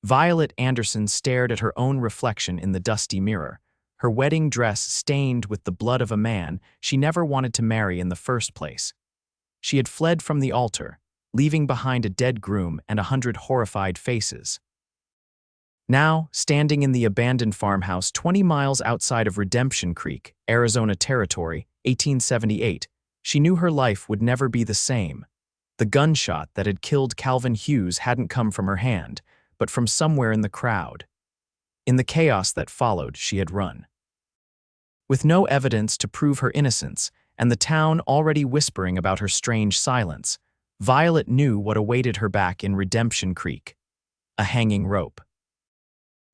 Violet Anderson stared at her own reflection in the dusty mirror, her wedding dress stained with the blood of a man she never wanted to marry in the first place. She had fled from the altar, leaving behind a dead groom and 100 horrified faces. Now, standing in the abandoned farmhouse 20 miles outside of Redemption Creek, Arizona Territory, 1878, she knew her life would never be the same. The gunshot that had killed Calvin Hughes hadn't come from her hand, but from somewhere in the crowd. In the chaos that followed, she had run. With no evidence to prove her innocence, and the town already whispering about her strange silence, Violet knew what awaited her back in Redemption Creek: a hanging rope.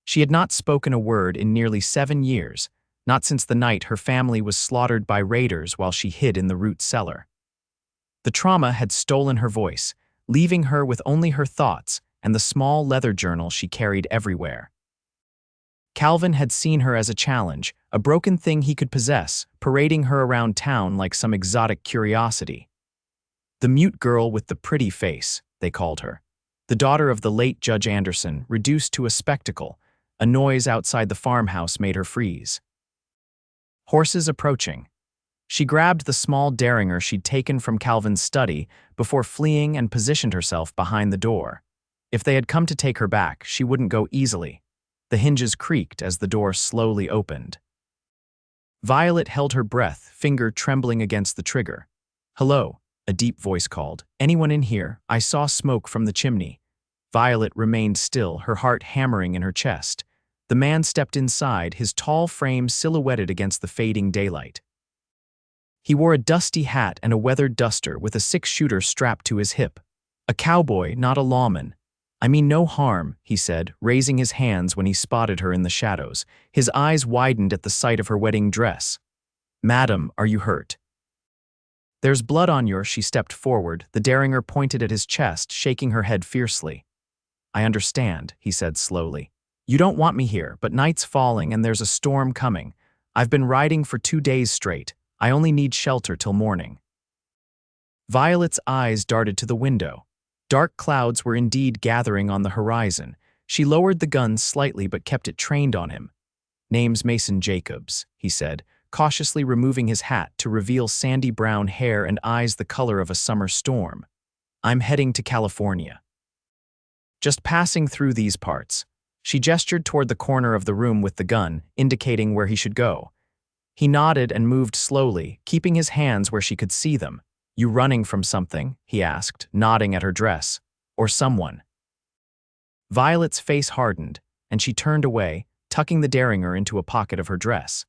She had not spoken a word in nearly 7 years, not since the night her family was slaughtered by raiders while she hid in the root cellar. The trauma had stolen her voice, leaving her with only her thoughts and the small leather journal she carried everywhere. Calvin had seen her as a challenge, a broken thing he could possess, parading her around town like some exotic curiosity. The mute girl with the pretty face, they called her. The daughter of the late Judge Anderson, reduced to a spectacle. A noise outside the farmhouse made her freeze. Horses approaching. She grabbed the small derringer she'd taken from Calvin's study before fleeing and positioned herself behind the door. If they had come to take her back, she wouldn't go easily. The hinges creaked as the door slowly opened. Violet held her breath, finger trembling against the trigger. "Hello," a deep voice called. "Anyone in here? I saw smoke from the chimney." Violet remained still, her heart hammering in her chest. The man stepped inside, his tall frame silhouetted against the fading daylight. He wore a dusty hat and a weathered duster with a 6-shooter strapped to his hip. "A cowboy, not a lawman. I mean no harm," he said, raising his hands when he spotted her in the shadows. His eyes widened at the sight of her wedding dress. "Madam, are you hurt?" "There's blood on your—" She stepped forward, the derringer pointed at his chest, shaking her head fiercely. "I understand," he said slowly. "You don't want me here, but night's falling and there's a storm coming. I've been riding for 2 days straight. I only need shelter till morning." Violet's eyes darted to the window. Dark clouds were indeed gathering on the horizon. She lowered the gun slightly but kept it trained on him. "Name's Mason Jacobs," he said, cautiously removing his hat to reveal sandy brown hair and eyes the color of a summer storm. "I'm heading to California. Just passing through these parts." She gestured toward the corner of the room with the gun, indicating where he should go. He nodded and moved slowly, keeping his hands where she could see them. "You running from something?" he asked, nodding at her dress. "Or someone?" Violet's face hardened, and she turned away, tucking the derringer into a pocket of her dress.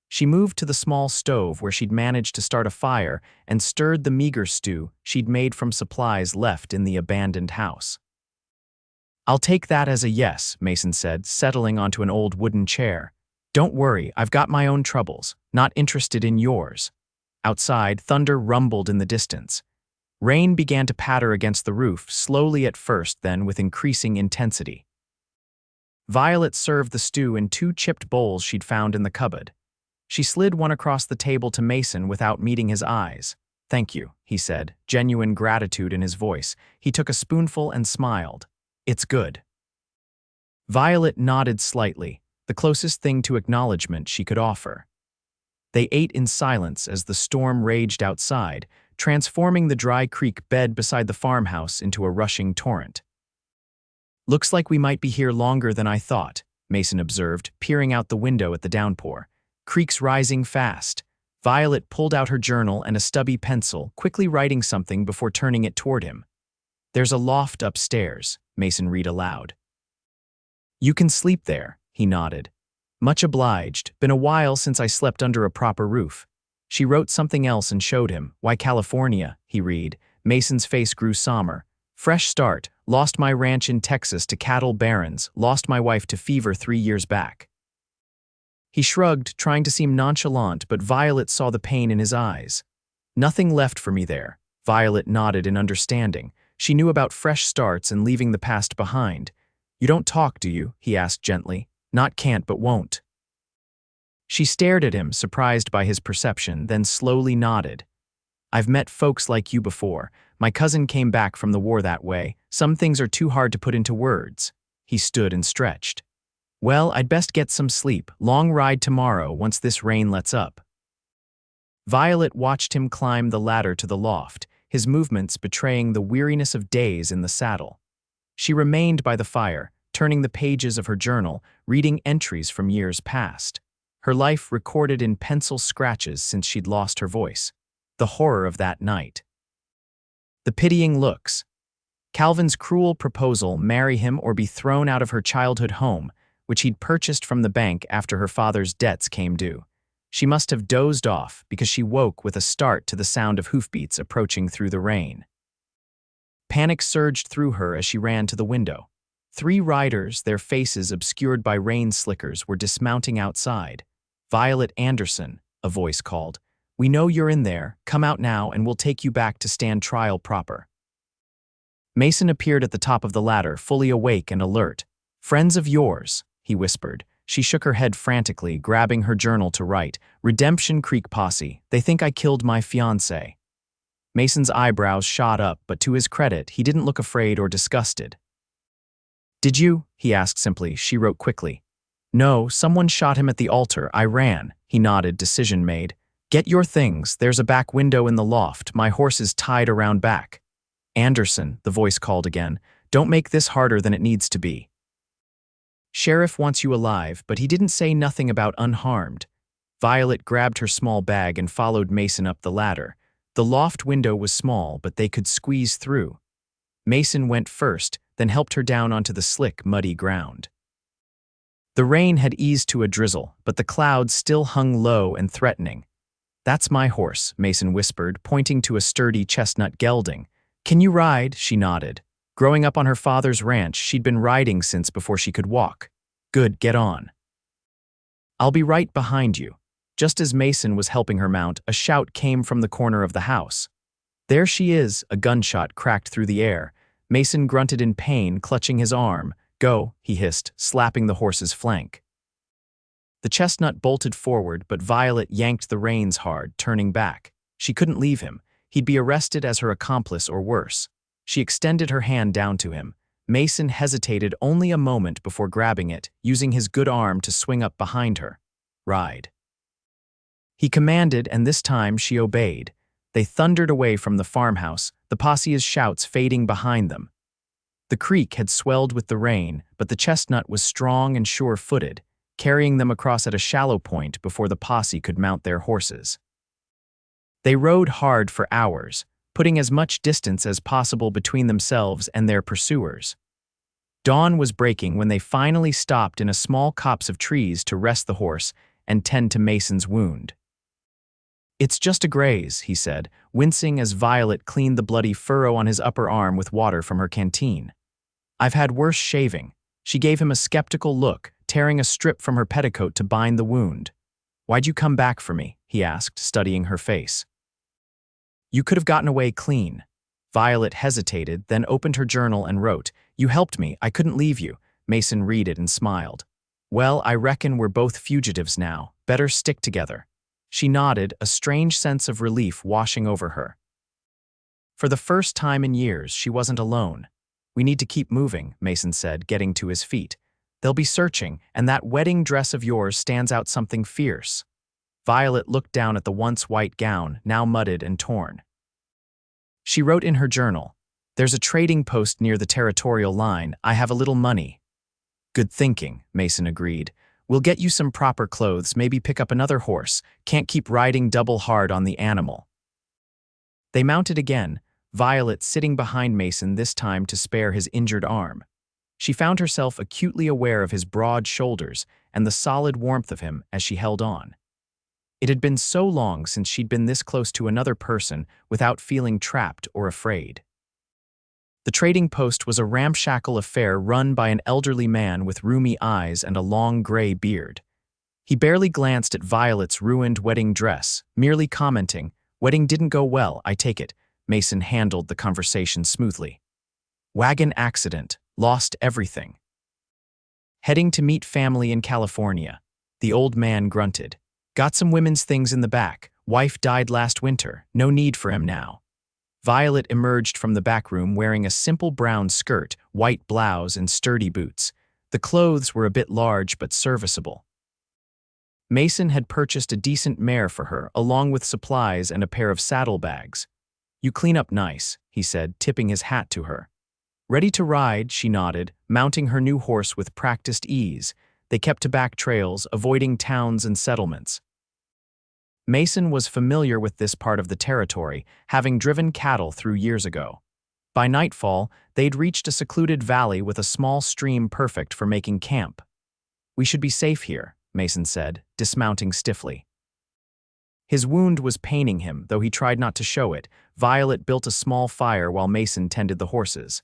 She moved to the small stove where she'd managed to start a fire and stirred the meager stew she'd made from supplies left in the abandoned house. "I'll take that as a yes," Mason said, settling onto an old wooden chair. "Don't worry, I've got my own troubles, not interested in yours." Outside, thunder rumbled in the distance. Rain began to patter against the roof, slowly at first, then with increasing intensity. Violet served the stew in 2 chipped bowls she'd found in the cupboard. She slid one across the table to Mason without meeting his eyes. "Thank you," he said, genuine gratitude in his voice. He took a spoonful and smiled. "It's good." Violet nodded slightly, the closest thing to acknowledgement she could offer. They ate in silence as the storm raged outside, transforming the dry creek bed beside the farmhouse into a rushing torrent. "Looks like we might be here longer than I thought," Mason observed, peering out the window at the downpour. "Creek's rising fast." Violet pulled out her journal and a stubby pencil, quickly writing something before turning it toward him. "There's a loft upstairs," Mason read aloud. "You can sleep there," he nodded. "Much obliged. Been a while since I slept under a proper roof." She wrote something else and showed him. "Why California?" he read. Mason's face grew somber. "Fresh start. Lost my ranch in Texas to cattle barons. Lost my wife to fever 3 years back." He shrugged, trying to seem nonchalant, but Violet saw the pain in his eyes. "Nothing left for me there." Violet nodded in understanding. She knew about fresh starts and leaving the past behind. "You don't talk, do you?" he asked gently. "Not can't, but won't." She stared at him, surprised by his perception, then slowly nodded. "I've met folks like you before. My cousin came back from the war that way. Some things are too hard to put into words." He stood and stretched. Well, I'd best get some sleep. Long ride tomorrow once this rain lets up. Violet watched him climb the ladder to the loft, his movements betraying the weariness of days in the saddle. She remained by the fire, turning the pages of her journal, reading entries from years past. Her life recorded in pencil scratches since she'd lost her voice. The horror of that night. The pitying looks. Calvin's cruel proposal, marry him or be thrown out of her childhood home, which he'd purchased from the bank after her father's debts came due. She must have dozed off because she woke with a start to the sound of hoofbeats approaching through the rain. Panic surged through her as she ran to the window. 3 riders, their faces obscured by rain slickers, were dismounting outside. "Violet Anderson," a voice called. "We know you're in there. Come out now and we'll take you back to stand trial proper." Mason appeared at the top of the ladder, fully awake and alert. "Friends of yours," he whispered. She shook her head frantically, grabbing her journal to write. "Redemption Creek Posse. They think I killed my fiancée." Mason's eyebrows shot up, but to his credit, he didn't look afraid or disgusted. "Did you?" he asked simply. She wrote quickly. "No, someone shot him at the altar. I ran." He nodded, decision made. "Get your things. There's a back window in the loft. My horse is tied around back." "Anderson," the voice called again. "Don't make this harder than it needs to be. Sheriff wants you alive, but he didn't say nothing about unharmed." Violet grabbed her small bag and followed Mason up the ladder. The loft window was small, but they could squeeze through. Mason went first, then helped her down onto the slick, muddy ground. The rain had eased to a drizzle, but the clouds still hung low and threatening. "That's my horse," Mason whispered, pointing to a sturdy chestnut gelding. "Can you ride?" She nodded. Growing up on her father's ranch, she'd been riding since before she could walk. "Good, get on." "I'll be right behind you." Just as Mason was helping her mount, a shout came from the corner of the house. "There she is!" A gunshot cracked through the air. Mason grunted in pain, clutching his arm. "Go," he hissed, slapping the horse's flank. The chestnut bolted forward, but Violet yanked the reins hard, turning back. She couldn't leave him. He'd be arrested as her accomplice or worse. She extended her hand down to him. Mason hesitated only a moment before grabbing it, using his good arm to swing up behind her. "Ride." He commanded, and this time she obeyed. They thundered away from the farmhouse, the posse's shouts fading behind them. The creek had swelled with the rain, but the chestnut was strong and sure-footed, carrying them across at a shallow point before the posse could mount their horses. They rode hard for hours, putting as much distance as possible between themselves and their pursuers. Dawn was breaking when they finally stopped in a small copse of trees to rest the horse and tend to Mason's wound. "It's just a graze," he said, wincing as Violet cleaned the bloody furrow on his upper arm with water from her canteen. "I've had worse shaving." She gave him a skeptical look, tearing a strip from her petticoat to bind the wound. "Why'd you come back for me?" he asked, studying her face. "You could have gotten away clean." Violet hesitated, then opened her journal and wrote, "You helped me. I couldn't leave you." Mason read it and smiled. "Well, I reckon we're both fugitives now. Better stick together." She nodded, a strange sense of relief washing over her. For the first time in years, she wasn't alone. "We need to keep moving," Mason said, getting to his feet. "They'll be searching, and that wedding dress of yours stands out something fierce." Violet looked down at the once white gown, now mudded and torn. She wrote in her journal, "There's a trading post near the territorial line. I have a little money." "Good thinking," Mason agreed. "We'll get you some proper clothes, maybe pick up another horse. Can't keep riding double hard on the animal." They mounted again, Violet sitting behind Mason this time to spare his injured arm. She found herself acutely aware of his broad shoulders and the solid warmth of him as she held on. It had been so long since she'd been this close to another person without feeling trapped or afraid. The trading post was a ramshackle affair run by an elderly man with rheumy eyes and a long gray beard. He barely glanced at Violet's ruined wedding dress, merely commenting, "Wedding didn't go well, I take it." Mason handled the conversation smoothly. "Wagon accident, lost everything. Heading to meet family in California." The old man grunted. "Got some women's things in the back. Wife died last winter, no need for him now." Violet emerged from the back room wearing a simple brown skirt, white blouse, and sturdy boots. The clothes were a bit large but serviceable. Mason had purchased a decent mare for her, along with supplies and a pair of saddlebags. "You clean up nice," he said, tipping his hat to her. Ready to ride, she nodded, mounting her new horse with practiced ease. They kept to back trails, avoiding towns and settlements. Mason was familiar with this part of the territory, having driven cattle through years ago. By nightfall, they'd reached a secluded valley with a small stream perfect for making camp. "We should be safe here," Mason said, dismounting stiffly. His wound was paining him, though he tried not to show it. Violet built a small fire while Mason tended the horses.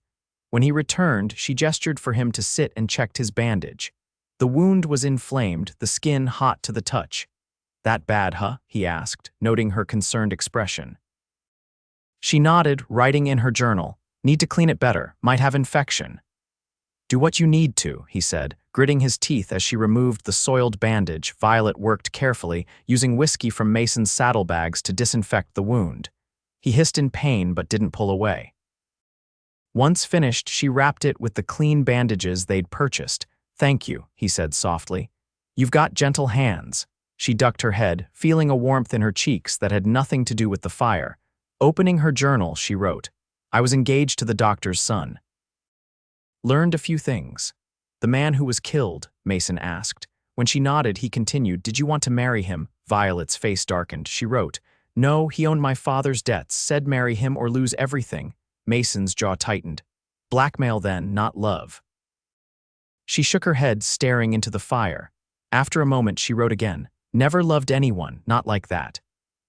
When he returned, she gestured for him to sit and checked his bandage. The wound was inflamed, the skin hot to the touch. "That bad, huh?" he asked, noting her concerned expression. She nodded, writing in her journal, "Need to clean it better, might have infection." "Do what you need to," he said, gritting his teeth as she removed the soiled bandage. Violet worked carefully, using whiskey from Mason's saddlebags to disinfect the wound. He hissed in pain but didn't pull away. Once finished, she wrapped it with the clean bandages they'd purchased. "Thank you," he said softly. "You've got gentle hands." She ducked her head, feeling a warmth in her cheeks that had nothing to do with the fire. Opening her journal, she wrote, "I was engaged to the doctor's son. Learned a few things." "The man who was killed?" Mason asked. When she nodded, he continued, "Did you want to marry him?" Violet's face darkened. She wrote, "No, he owned my father's debts, said marry him or lose everything." Mason's jaw tightened. "Blackmail then, not love." She shook her head, staring into the fire. After a moment, she wrote again, "Never loved anyone, not like that."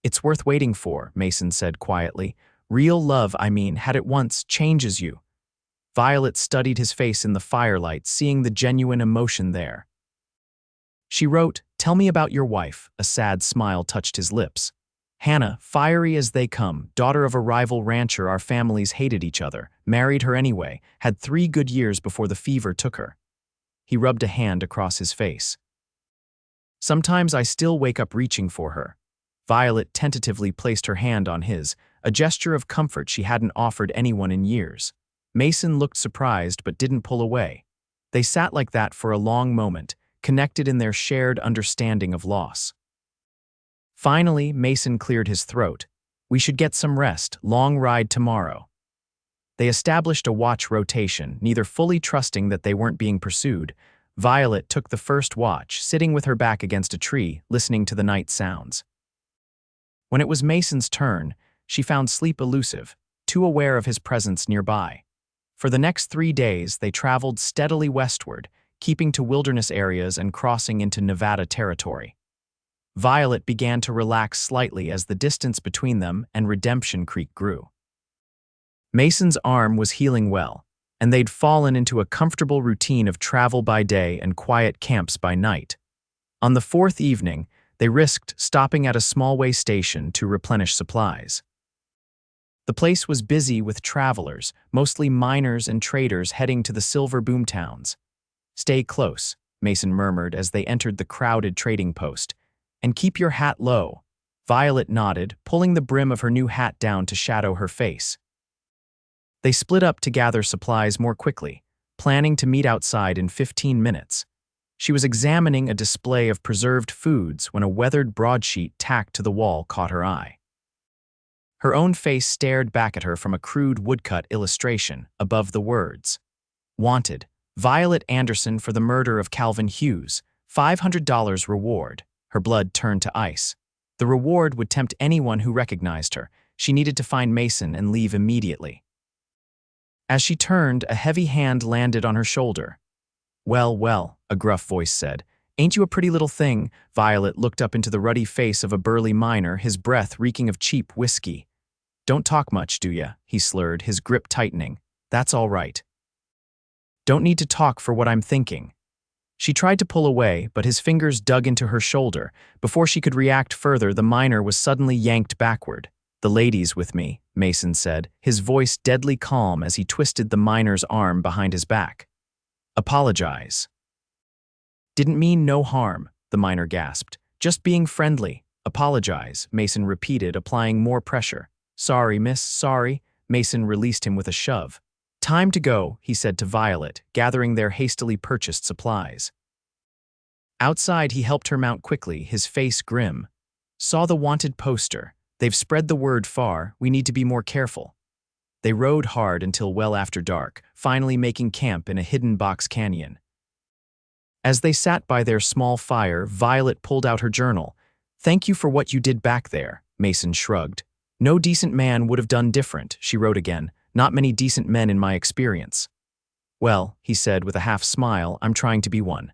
"It's worth waiting for," Mason said quietly. "Real love, I mean, had it once, changes you." Violet studied his face in the firelight, seeing the genuine emotion there. She wrote, "Tell me about your wife." A sad smile touched his lips. "Hannah, fiery as they come, daughter of a rival rancher, our families hated each other, married her anyway, had 3 good years before the fever took her." He rubbed a hand across his face. "Sometimes I still wake up reaching for her." Violet tentatively placed her hand on his, a gesture of comfort she hadn't offered anyone in years. Mason looked surprised but didn't pull away. They sat like that for a long moment, connected in their shared understanding of loss. Finally, Mason cleared his throat. "We should get some rest, long ride tomorrow." They established a watch rotation, neither fully trusting that they weren't being pursued. Violet took the first watch, sitting with her back against a tree, listening to the night sounds. When it was Mason's turn, she found sleep elusive, too aware of his presence nearby. For the next 3 days, they traveled steadily westward, keeping to wilderness areas and crossing into Nevada territory. Violet began to relax slightly as the distance between them and Redemption Creek grew. Mason's arm was healing well, and they'd fallen into a comfortable routine of travel by day and quiet camps by night. On the 4th evening, they risked stopping at a small way station to replenish supplies. The place was busy with travelers, mostly miners and traders heading to the silver boomtowns. "Stay close," Mason murmured as they entered the crowded trading post. "And keep your hat low." Violet nodded, pulling the brim of her new hat down to shadow her face. They split up to gather supplies more quickly, planning to meet outside in 15 minutes. She was examining a display of preserved foods when a weathered broadsheet tacked to the wall caught her eye. Her own face stared back at her from a crude woodcut illustration above the words. "Wanted, Violet Anderson for the murder of Calvin Hughes, $500 reward." Her blood turned to ice. The reward would tempt anyone who recognized her. She needed to find Mason and leave immediately. As she turned, a heavy hand landed on her shoulder. "Well, well," a gruff voice said. "Ain't you a pretty little thing?" Violet looked up into the ruddy face of a burly miner, his breath reeking of cheap whiskey. "Don't talk much, do ya?" he slurred, his grip tightening. "That's all right. Don't need to talk for what I'm thinking." She tried to pull away, but his fingers dug into her shoulder. Before she could react further, the miner was suddenly yanked backward. "The lady's with me," Mason said, his voice deadly calm as he twisted the miner's arm behind his back. "Apologize." "Didn't mean no harm," the miner gasped. "Just being friendly. Apologize," Mason repeated, applying more pressure. Sorry, miss, sorry. Mason released him with a shove. Time to go, he said to Violet, gathering their hastily purchased supplies. Outside, he helped her mount quickly, his face grim. Saw the wanted poster. They've spread the word far, we need to be more careful. They rode hard until well after dark, finally making camp in a hidden box canyon. As they sat by their small fire, Violet pulled out her journal. Thank you for what you did back there, Mason shrugged. No decent man would have done different, she wrote again. Not many decent men in my experience. Well, he said with a half smile, I'm trying to be one.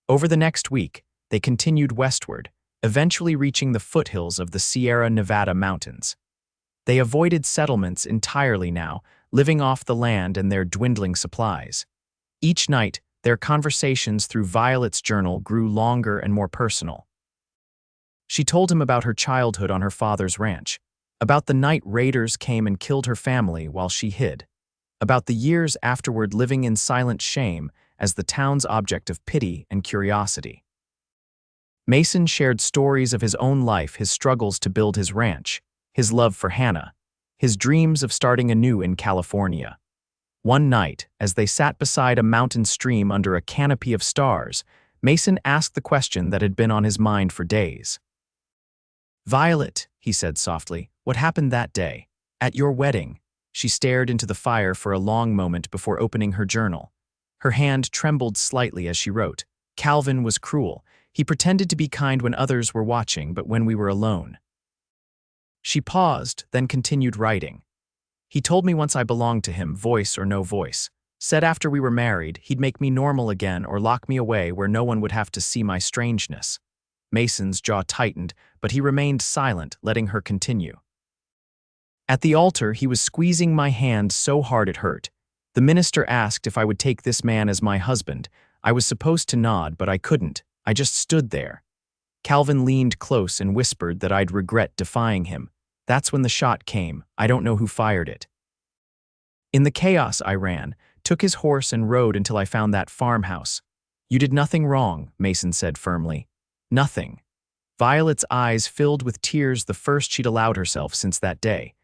Over the next week, they continued westward, eventually reaching the foothills of the Sierra Nevada mountains. They avoided settlements entirely now, living off the land and their dwindling supplies. Each night, their conversations through Violet's journal grew longer and more personal. She told him about her childhood on her father's ranch, about the night raiders came and killed her family while she hid, about the years afterward living in silent shame as the town's object of pity and curiosity. Mason shared stories of his own life, his struggles to build his ranch, his love for Hannah, his dreams of starting anew in California. One night, as they sat beside a mountain stream under a canopy of stars, Mason asked the question that had been on his mind for days. Violet, he said softly, what happened that day? At your wedding? She stared into the fire for a long moment before opening her journal. Her hand trembled slightly as she wrote. Calvin was cruel. He pretended to be kind when others were watching, but when we were alone. She paused, then continued writing. He told me once I belonged to him, voice or no voice. Said after we were married, he'd make me normal again or lock me away where no one would have to see my strangeness. Mason's jaw tightened, but he remained silent, letting her continue. At the altar, he was squeezing my hand so hard it hurt. The minister asked if I would take this man as my husband. I was supposed to nod, but I couldn't. I just stood there. Calvin leaned close and whispered that I'd regret defying him. That's when the shot came. I don't know who fired it. In the chaos, I ran, took his horse and rode until I found that farmhouse. You did nothing wrong, Mason said firmly. Nothing. Violet's eyes filled with tears, the first she'd allowed herself since that day.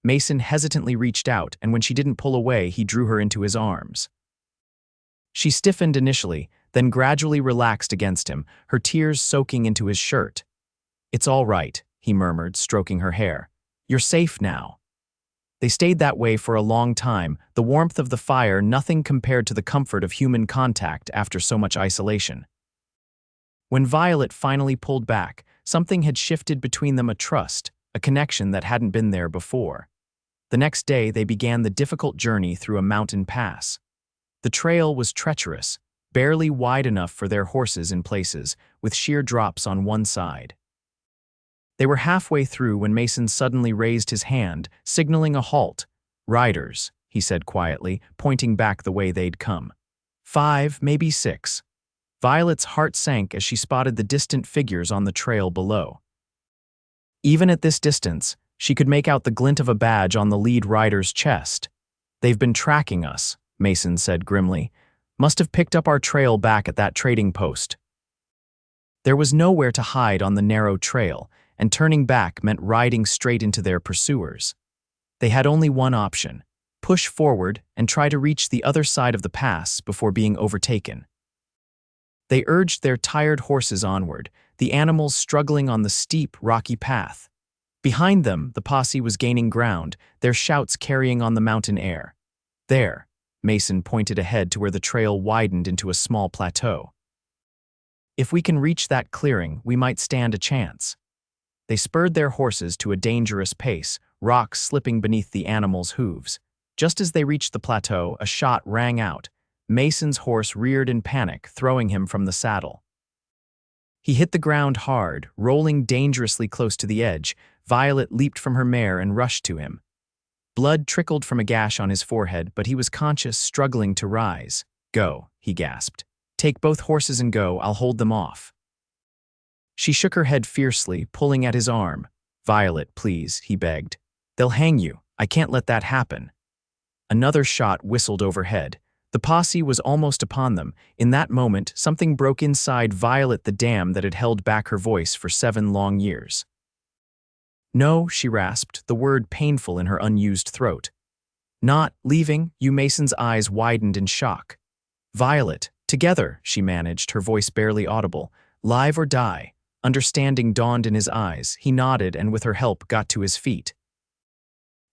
Mason hesitantly reached out, and when she didn't pull away, he drew her into his arms. She stiffened initially, then gradually relaxed against him, her tears soaking into his shirt. It's all right, he murmured, stroking her hair. You're safe now. They stayed that way for a long time, the warmth of the fire nothing compared to the comfort of human contact after so much isolation. When Violet finally pulled back, something had shifted between them, a trust, a connection that hadn't been there before. The next day, they began the difficult journey through a mountain pass. The trail was treacherous, barely wide enough for their horses in places, with sheer drops on one side. They were halfway through when Mason suddenly raised his hand, signaling a halt. Riders, he said quietly, pointing back the way they'd come. 5, maybe 6. Violet's heart sank as she spotted the distant figures on the trail below. Even at this distance, she could make out the glint of a badge on the lead rider's chest. They've been tracking us, Mason said grimly. Must have picked up our trail back at that trading post. There was nowhere to hide on the narrow trail, and turning back meant riding straight into their pursuers. They had only one option: push forward and try to reach the other side of the pass before being overtaken. They urged their tired horses onward, the animals struggling on the steep, rocky path. Behind them, the posse was gaining ground, their shouts carrying on the mountain air. There, Mason pointed ahead to where the trail widened into a small plateau. If we can reach that clearing, we might stand a chance. They spurred their horses to a dangerous pace, rocks slipping beneath the animals' hooves. Just as they reached the plateau, a shot rang out. Mason's horse reared in panic, throwing him from the saddle. He hit the ground hard, rolling dangerously close to the edge. Violet leaped from her mare and rushed to him. Blood trickled from a gash on his forehead, but he was conscious, struggling to rise. Go, he gasped. Take both horses and go, I'll hold them off. She shook her head fiercely, pulling at his arm. Violet, please, he begged. They'll hang you. I can't let that happen. Another shot whistled overhead. The posse was almost upon them. In that moment, something broke inside Violet, the dam that had held back her voice for 7 long years. No, she rasped, the word painful in her unused throat. Not leaving, you. Mason's eyes widened in shock. Violet, together, she managed, her voice barely audible. Live or die. Understanding dawned in his eyes. He nodded and with her help got to his feet.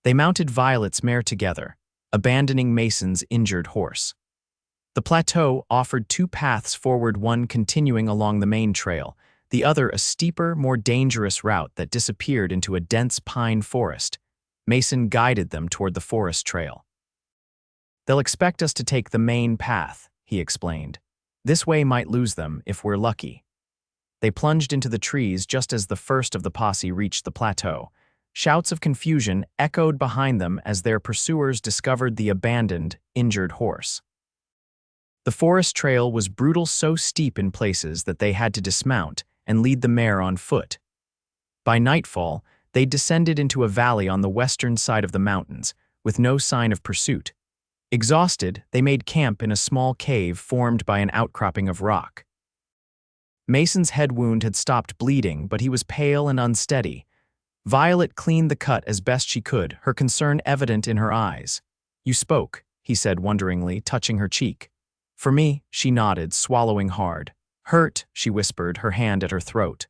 They mounted Violet's mare together, abandoning Mason's injured horse. The plateau offered two paths forward, one continuing along the main trail, the other a steeper, more dangerous route that disappeared into a dense pine forest. Mason guided them toward the forest trail. They'll expect us to take the main path, he explained. This way might lose them if we're lucky. They plunged into the trees just as the first of the posse reached the plateau. Shouts of confusion echoed behind them as their pursuers discovered the abandoned, injured horse. The forest trail was brutal, so steep in places that they had to dismount and lead the mare on foot. By nightfall, they descended into a valley on the western side of the mountains, with no sign of pursuit. Exhausted, they made camp in a small cave formed by an outcropping of rock. Mason's head wound had stopped bleeding, but he was pale and unsteady. Violet cleaned the cut as best she could, her concern evident in her eyes. You spoke, he said wonderingly, touching her cheek. For me, she nodded, swallowing hard. Hurt, she whispered, her hand at her throat.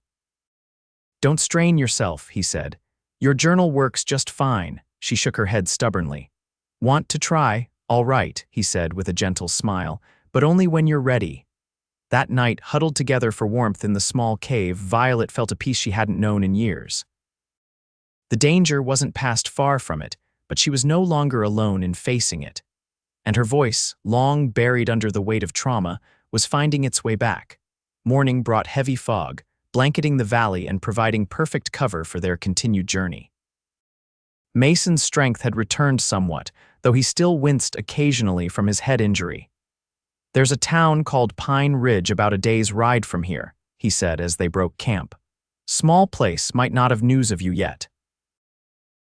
Don't strain yourself, he said. Your journal works just fine, she shook her head stubbornly. Want to try? All right, he said with a gentle smile, but only when you're ready. That night, huddled together for warmth in the small cave, Violet felt a peace she hadn't known in years. The danger wasn't past far from it, but she was no longer alone in facing it. And her voice, long buried under the weight of trauma, was finding its way back. Morning brought heavy fog, blanketing the valley and providing perfect cover for their continued journey. Mason's strength had returned somewhat, though he still winced occasionally from his head injury. There's a town called Pine Ridge about a day's ride from here, he said as they broke camp. Small place, might not have news of you yet.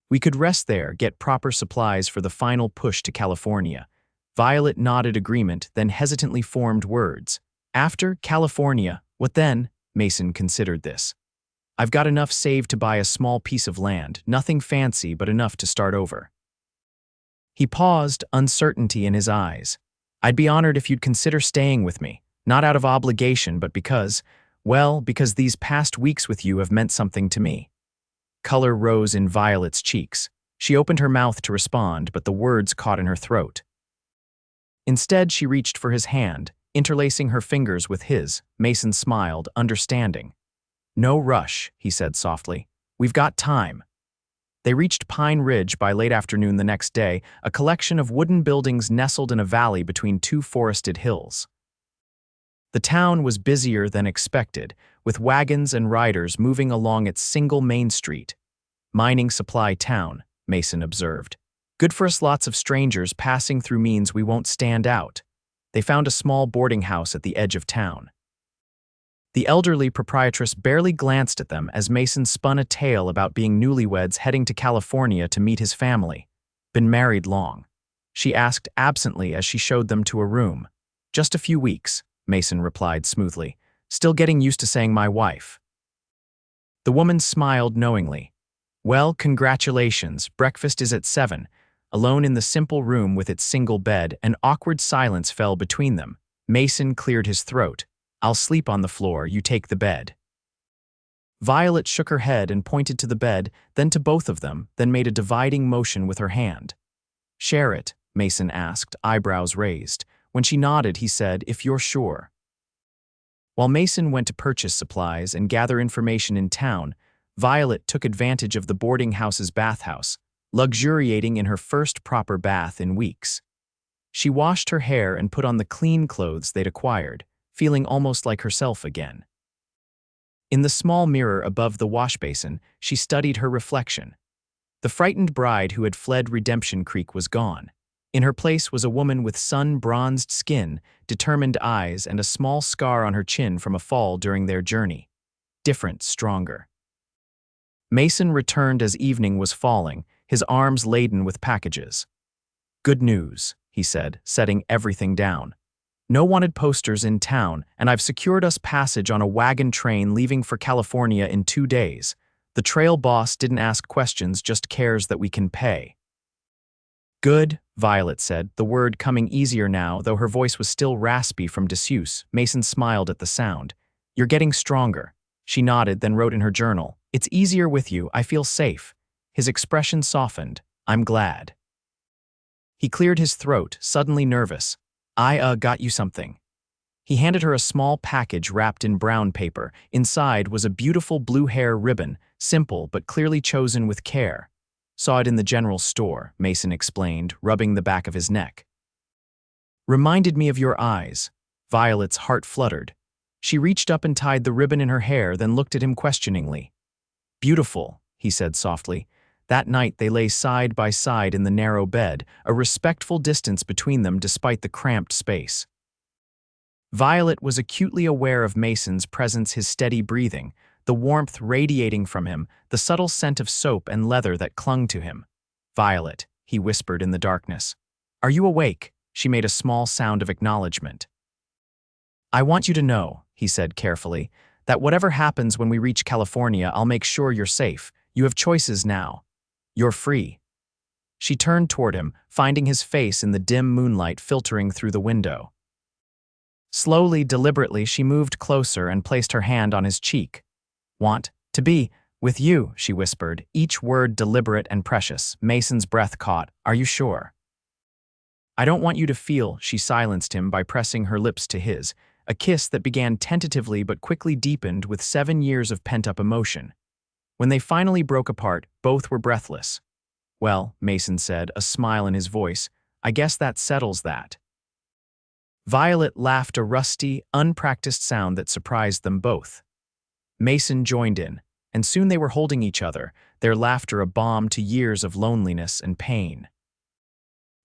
We could rest there, get proper supplies for the final push to California. Violet nodded agreement, then hesitantly formed words. After California, what then? Mason considered this. I've got enough saved to buy a small piece of land, nothing fancy but enough to start over. He paused, uncertainty in his eyes. I'd be honored if you'd consider staying with me, not out of obligation, but because these past weeks with you have meant something to me. Color rose in Violet's cheeks. She opened her mouth to respond, but the words caught in her throat. Instead, she reached for his hand, interlacing her fingers with his. Mason smiled, understanding. No rush, he said softly. We've got time. They reached Pine Ridge by late afternoon the next day, a collection of wooden buildings nestled in a valley between two forested hills. The town was busier than expected, with wagons and riders moving along its single main street. Mining supply town, Mason observed. Good for us, lots of strangers passing through means we won't stand out. They found a small boarding house at the edge of town. The elderly proprietress barely glanced at them as Mason spun a tale about being newlyweds heading to California to meet his family. Been married long? She asked absently as she showed them to a room. Just a few weeks, Mason replied smoothly. Still getting used to saying my wife. The woman smiled knowingly. Well, congratulations, breakfast is at 7. Alone in the simple room with its single bed, an awkward silence fell between them. Mason cleared his throat. I'll sleep on the floor, you take the bed. Violet shook her head and pointed to the bed, then to both of them, then made a dividing motion with her hand. Share it, Mason asked, eyebrows raised. When she nodded, he said, if you're sure. While Mason went to purchase supplies and gather information in town, Violet took advantage of the boarding house's bathhouse, luxuriating in her first proper bath in weeks. She washed her hair and put on the clean clothes they'd acquired, feeling almost like herself again. In the small mirror above the wash basin, she studied her reflection. The frightened bride who had fled Redemption Creek was gone. In her place was a woman with sun-bronzed skin, determined eyes, and a small scar on her chin from a fall during their journey. Different, stronger. Mason returned as evening was falling, his arms laden with packages. Good news, he said, setting everything down. No wanted posters in town, and I've secured us passage on a wagon train leaving for California in 2 days. The trail boss didn't ask questions, just cares that we can pay. Good, Violet said, the word coming easier now, though her voice was still raspy from disuse. Mason smiled at the sound. You're getting stronger. She nodded, then wrote in her journal. It's easier with you, I feel safe. His expression softened. I'm glad. He cleared his throat, suddenly nervous. I got you something. He handed her a small package wrapped in brown paper. Inside was a beautiful blue hair ribbon, simple but clearly chosen with care. Saw it in the general store, Mason explained, rubbing the back of his neck. Reminded me of your eyes. Violet's heart fluttered. She reached up and tied the ribbon in her hair, then looked at him questioningly. Beautiful, he said softly. That night they lay side by side in the narrow bed, a respectful distance between them despite the cramped space. Violet was acutely aware of Mason's presence, his steady breathing, the warmth radiating from him, the subtle scent of soap and leather that clung to him. Violet, he whispered in the darkness. Are you awake? She made a small sound of acknowledgement. I want you to know, he said carefully, that whatever happens when we reach California, I'll make sure you're safe. You have choices now. You're free. She turned toward him, finding his face in the dim moonlight filtering through the window. Slowly, deliberately, she moved closer and placed her hand on his cheek. Want to be with you, she whispered, each word deliberate and precious. Mason's breath caught. Are you sure? I don't want you to feel, she silenced him by pressing her lips to his, a kiss that began tentatively but quickly deepened with 7 years of pent-up emotion. When they finally broke apart, both were breathless. Well, Mason said, a smile in his voice, I guess that settles that. Violet laughed, a rusty, unpracticed sound that surprised them both. Mason joined in, and soon they were holding each other, their laughter a balm to years of loneliness and pain.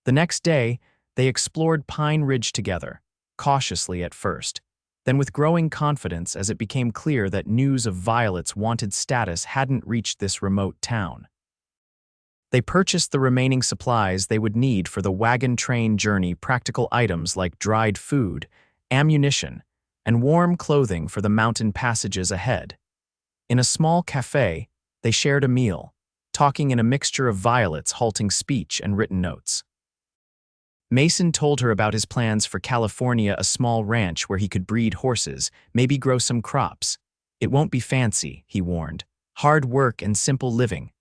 The next day, they explored Pine Ridge together, cautiously at first, then with growing confidence as it became clear that news of Violet's wanted status hadn't reached this remote town. They purchased the remaining supplies they would need for the wagon train journey, practical items like dried food, ammunition, and warm clothing for the mountain passages ahead. In a small cafe, they shared a meal, talking in a mixture of Violet's halting speech and written notes. Mason told her about his plans for California, a small ranch where he could breed horses, maybe grow some crops. It won't be fancy, he warned. Hard work and simple living.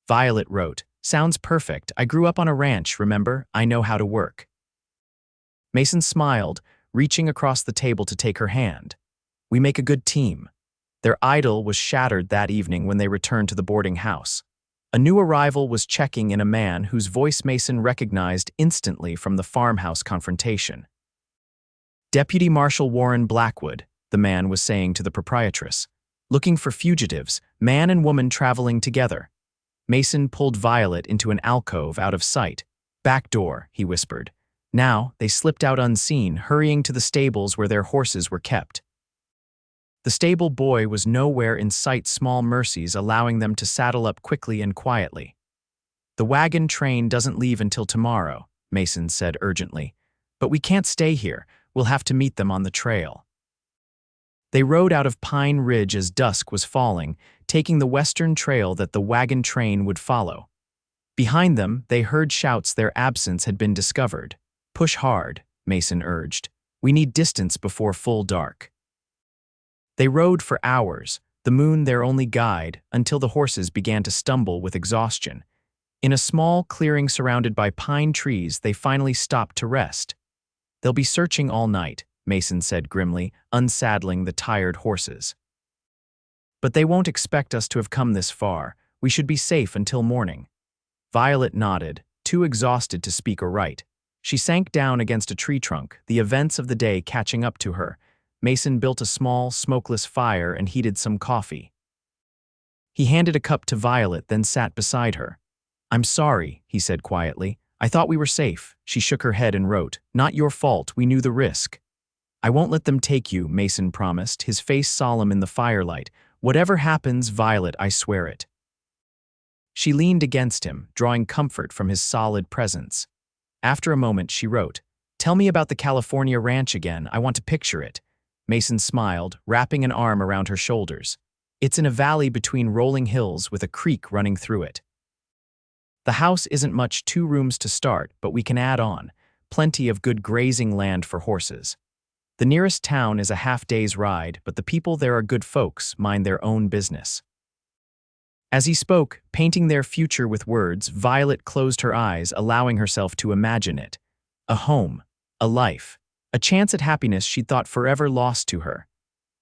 Violet wrote, Sounds perfect. I grew up on a ranch, remember? I know how to work. Mason smiled, reaching across the table to take her hand. We make a good team. Their idyll was shattered that evening when they returned to the boarding house. A new arrival was checking in, a man whose voice Mason recognized instantly from the farmhouse confrontation. Deputy Marshal Warren Blackwood, the man was saying to the proprietress. Looking for fugitives, man and woman traveling together. Mason pulled Violet into an alcove out of sight. Back door, he whispered. Now, they slipped out unseen, hurrying to the stables where their horses were kept. The stable boy was nowhere in sight, small mercies allowing them to saddle up quickly and quietly. The wagon train doesn't leave until tomorrow, Mason said urgently. But we can't stay here. We'll have to meet them on the trail. They rode out of Pine Ridge as dusk was falling, taking the western trail that the wagon train would follow. Behind them, they heard shouts their absence had been discovered. Push hard, Mason urged. We need distance before full dark. They rode for hours, the moon their only guide, until the horses began to stumble with exhaustion. In a small clearing surrounded by pine trees, they finally stopped to rest. They'll be searching all night, Mason said grimly, unsaddling the tired horses. But they won't expect us to have come this far. We should be safe until morning. Violet nodded, too exhausted to speak or write. She sank down against a tree trunk, the events of the day catching up to her. Mason built a small, smokeless fire and heated some coffee. He handed a cup to Violet, then sat beside her. I'm sorry, he said quietly. I thought we were safe. She shook her head and wrote, Not your fault, we knew the risk. I won't let them take you, Mason promised, his face solemn in the firelight. Whatever happens, Violet, I swear it. She leaned against him, drawing comfort from his solid presence. After a moment, she wrote, Tell me about the California ranch again. I want to picture it. Mason smiled, wrapping an arm around her shoulders. It's in a valley between rolling hills with a creek running through it. The house isn't much, 2 rooms to start, but we can add on. Plenty of good grazing land for horses. The nearest town is a half-day's ride, but the people there are good folks, mind their own business. As he spoke, painting their future with words, Violet closed her eyes, allowing herself to imagine it. A home, a life, a chance at happiness she'd thought forever lost to her.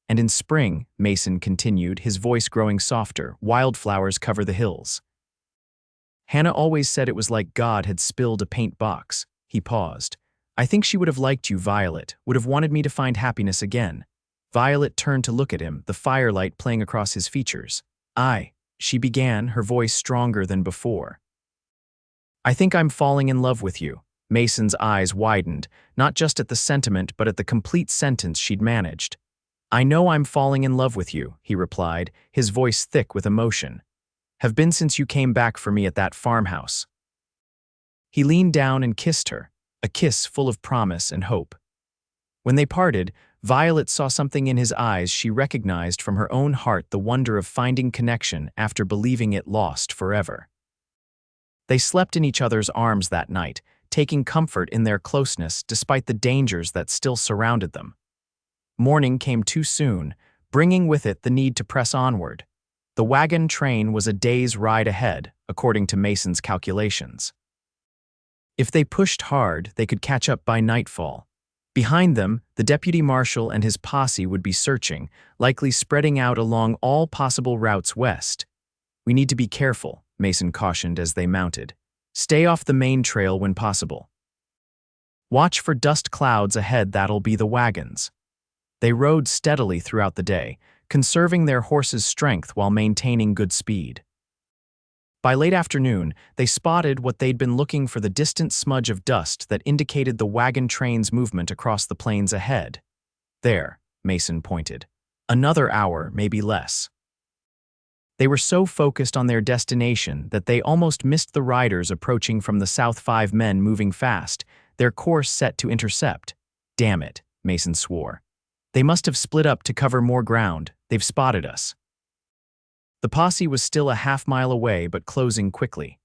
And in spring, Mason continued, his voice growing softer, wildflowers cover the hills. Hannah always said it was like God had spilled a paint box. He paused. I think she would have liked you, Violet, would have wanted me to find happiness again. Violet turned to look at him, the firelight playing across his features. She began, her voice stronger than before. I think I'm falling in love with you. Mason's eyes widened, not just at the sentiment but at the complete sentence she'd managed. I know I'm falling in love with you, he replied, his voice thick with emotion. Have been since you came back for me at that farmhouse. He leaned down and kissed her, a kiss full of promise and hope. When they parted, Violet saw something in his eyes she recognized from her own heart, the wonder of finding connection after believing it lost forever. They slept in each other's arms that night, taking comfort in their closeness despite the dangers that still surrounded them. Morning came too soon, bringing with it the need to press onward. The wagon train was a day's ride ahead, according to Mason's calculations. If they pushed hard, they could catch up by nightfall. Behind them, the deputy marshal and his posse would be searching, likely spreading out along all possible routes west. We need to be careful, Mason cautioned as they mounted. Stay off the main trail when possible. Watch for dust clouds ahead, that'll be the wagons. They rode steadily throughout the day, conserving their horses' strength while maintaining good speed. By late afternoon, they spotted what they'd been looking for, the distant smudge of dust that indicated the wagon train's movement across the plains ahead. There, Mason pointed. Another hour, maybe less. They were so focused on their destination that they almost missed the riders approaching from the south, 5 men moving fast, their course set to intercept. Damn it, Mason swore. They must have split up to cover more ground. They've spotted us. The posse was still a half-mile away but closing quickly.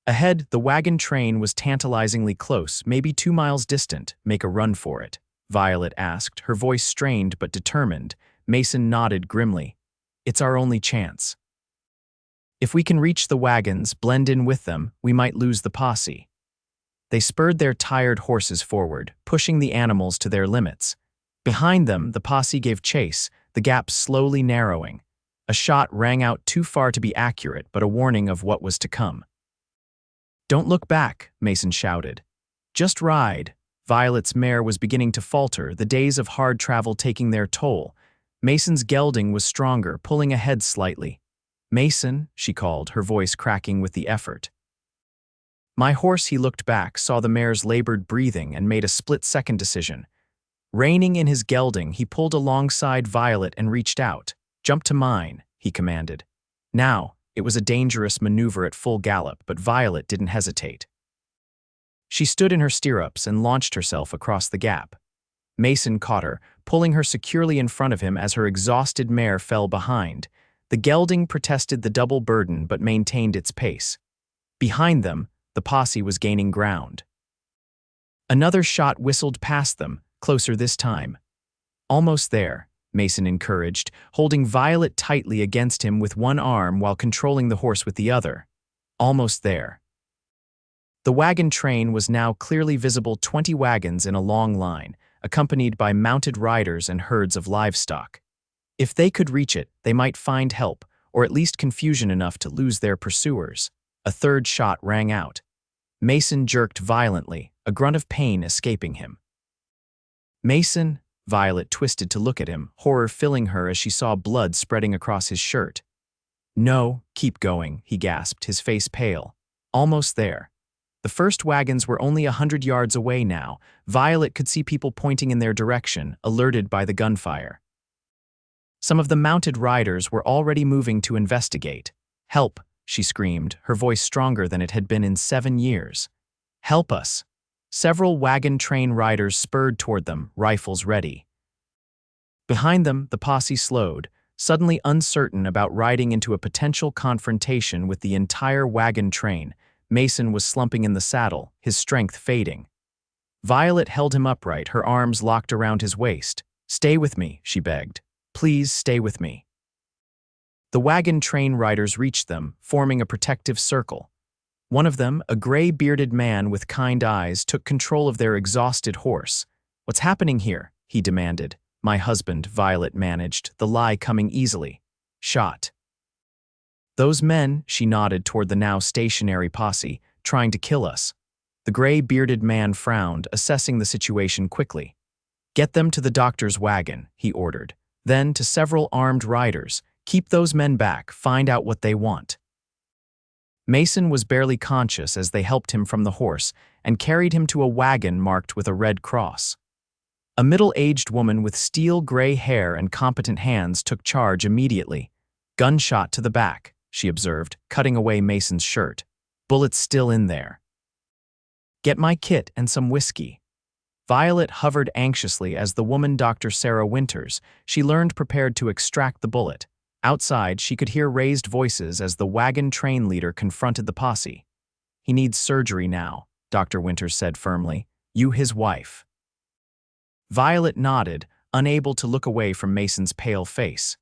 Ahead, the wagon train was tantalizingly close, maybe 2 miles distant. Make a run for it, Violet asked, her voice strained but determined. Mason nodded grimly. It's our only chance. If we can reach the wagons, blend in with them, we might lose the posse. They spurred their tired horses forward, pushing the animals to their limits. Behind them, the posse gave chase, the gap slowly narrowing. A shot rang out too far to be accurate, but a warning of what was to come. Don't look back, Mason shouted. Just ride. Violet's mare was beginning to falter, the days of hard travel taking their toll. Mason's gelding was stronger, pulling ahead slightly. Mason, she called, her voice cracking with the effort. My horse, he looked back, saw the mare's labored breathing, and made a split-second decision. Reining in his gelding, he pulled alongside Violet and reached out. Jump to mine, he commanded. Now, it was a dangerous maneuver at full gallop, but Violet didn't hesitate. She stood in her stirrups and launched herself across the gap. Mason caught her, pulling her securely in front of him as her exhausted mare fell behind. The gelding protested the double burden but maintained its pace. Behind them, the posse was gaining ground. Another shot whistled past them, closer this time. Almost there, Mason encouraged, holding Violet tightly against him with one arm while controlling the horse with the other. Almost there. The wagon train was now clearly visible, 20 wagons in a long line, accompanied by mounted riders and herds of livestock. If they could reach it, they might find help, or at least confusion enough to lose their pursuers. A third shot rang out. Mason jerked violently, a grunt of pain escaping him. Mason, Violet twisted to look at him, horror filling her as she saw blood spreading across his shirt. No, keep going, he gasped, his face pale. Almost there. The first wagons were only 100 yards away now. Violet could see people pointing in their direction, alerted by the gunfire. Some of the mounted riders were already moving to investigate. Help, she screamed, her voice stronger than it had been in 7 years. Help us. Several wagon train riders spurred toward them, rifles ready. Behind them, the posse slowed, Suddenly uncertain about riding into a potential confrontation with the entire wagon train, Mason was slumping in the saddle, his strength fading. Violet held him upright, her arms locked around his waist. "Stay with me," she begged. "Please stay with me." The wagon train riders reached them, forming a protective circle. One of them, a gray-bearded man with kind eyes, took control of their exhausted horse. "What's happening here?" he demanded. "My husband," Violet managed, the lie coming easily. "Shot." "Those men," she nodded toward the now stationary posse, "trying to kill us." The gray-bearded man frowned, assessing the situation quickly. "Get them to the doctor's wagon," he ordered. Then, to several armed riders, "Keep those men back, find out what they want." Mason was barely conscious as they helped him from the horse and carried him to a wagon marked with a red cross. A middle-aged woman with steel-gray hair and competent hands took charge immediately. "Gunshot to the back," she observed, cutting away Mason's shirt. "Bullets still in there." "Get my kit and some whiskey." Violet hovered anxiously as the woman Dr. Sarah Winters, she learned, prepared to extract the bullet. Outside, she could hear raised voices as the wagon train leader confronted the posse. "He needs surgery now," Dr. Winters said firmly. "You his wife." Violet nodded, unable to look away from Mason's pale face.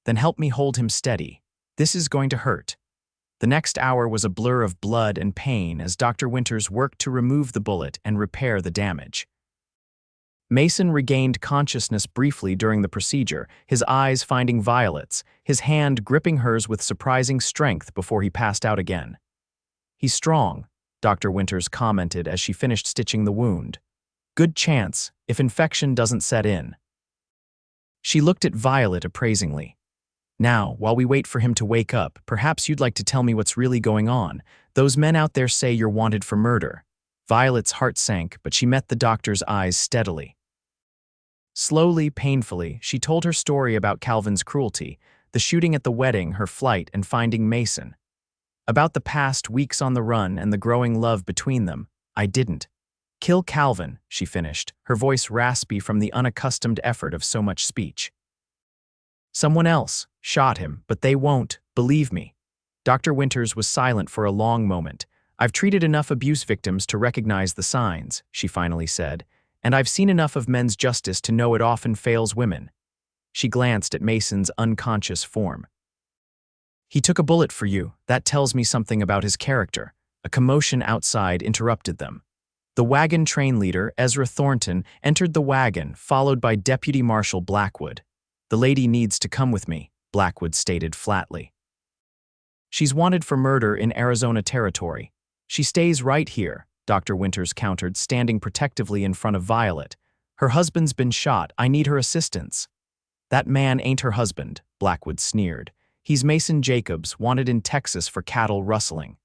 "Then help me hold him steady. This is going to hurt." The next hour was a blur of blood and pain as Dr. Winters worked to remove the bullet and repair the damage. Mason regained consciousness briefly during the procedure, his eyes finding Violet's, his hand gripping hers with surprising strength before he passed out again. "He's strong," Dr. Winters commented as she finished stitching the wound. "Good chance, if infection doesn't set in." She looked at Violet appraisingly. "Now, while we wait for him to wake up, perhaps you'd like to tell me what's really going on. Those men out there say you're wanted for murder." Violet's heart sank, but she met the doctor's eyes steadily. Slowly, painfully, she told her story about Calvin's cruelty, the shooting at the wedding, her flight, and finding Mason. About the past weeks on the run and the growing love between them. "I didn't kill Calvin," she finished, her voice raspy from the unaccustomed effort of so much speech. "Someone else shot him, but they won't, believe me." Dr. Winters was silent for a long moment. "I've treated enough abuse victims to recognize the signs," she finally said, "and I've seen enough of men's justice to know it often fails women." She glanced at Mason's unconscious form. "He took a bullet for you. That tells me something about his character." A commotion outside interrupted them. The wagon train leader, Ezra Thornton, entered the wagon, followed by Deputy Marshal Blackwood. "The lady needs to come with me," Blackwood stated flatly. "She's wanted for murder in Arizona territory. She stays right here," Dr. Winters countered, standing protectively in front of Violet. "Her husband's been shot. I need her assistance." "That man ain't her husband," Blackwood sneered. "He's Mason Jacobs, wanted in Texas for cattle rustling."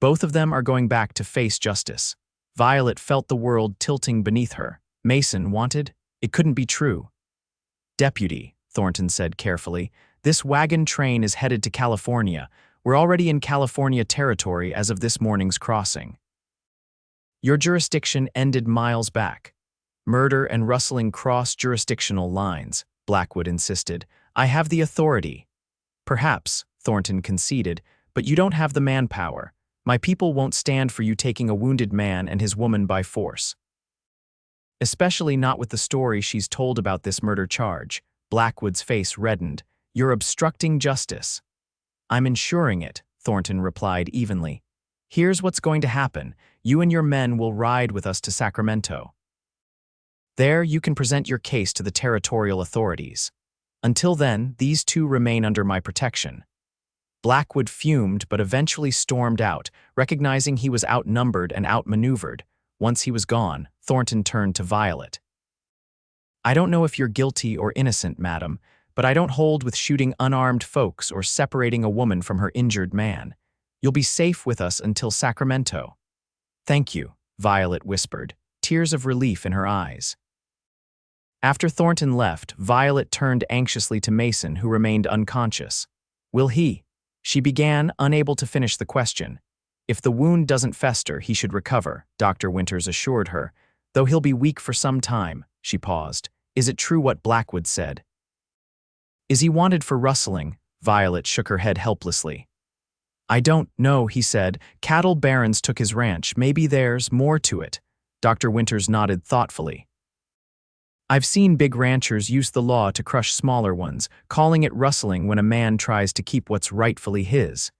"Both of them are going back to face justice." Violet felt the world tilting beneath her. "Mason wanted? It couldn't be true." "Deputy," Thornton said carefully, "this wagon train is headed to California. We're already in California territory as of this morning's crossing." "Your jurisdiction ended miles back." "Murder and rustling cross jurisdictional lines," Blackwood insisted. "I have the authority." "Perhaps," Thornton conceded, "but you don't have the manpower. My people won't stand for you taking a wounded man and his woman by force. Especially not with the story she's told about this murder charge." Blackwood's face reddened. "You're obstructing justice." "I'm ensuring it," Thornton replied evenly. "Here's what's going to happen. You and your men will ride with us to Sacramento. There you can present your case to the territorial authorities. Until then, these two remain under my protection." Blackwood fumed but eventually stormed out, recognizing he was outnumbered and outmaneuvered. Once he was gone, Thornton turned to Violet. "I don't know if you're guilty or innocent, madam, but I don't hold with shooting unarmed folks or separating a woman from her injured man. You'll be safe with us until Sacramento." "Thank you," Violet whispered, tears of relief in her eyes. After Thornton left, Violet turned anxiously to Mason, who remained unconscious. "Will he?" She began, unable to finish the question. "If the wound doesn't fester, he should recover," Dr. Winters assured her. "Though he'll be weak for some time." She paused. "Is it true what Blackwood said?" Is he wanted for rustling? Violet shook her head helplessly. I don't know, he said. Cattle barons took his ranch. Maybe there's more to it. Dr. Winters nodded thoughtfully. I've seen big ranchers use the law to crush smaller ones, calling it rustling when a man tries to keep what's rightfully his.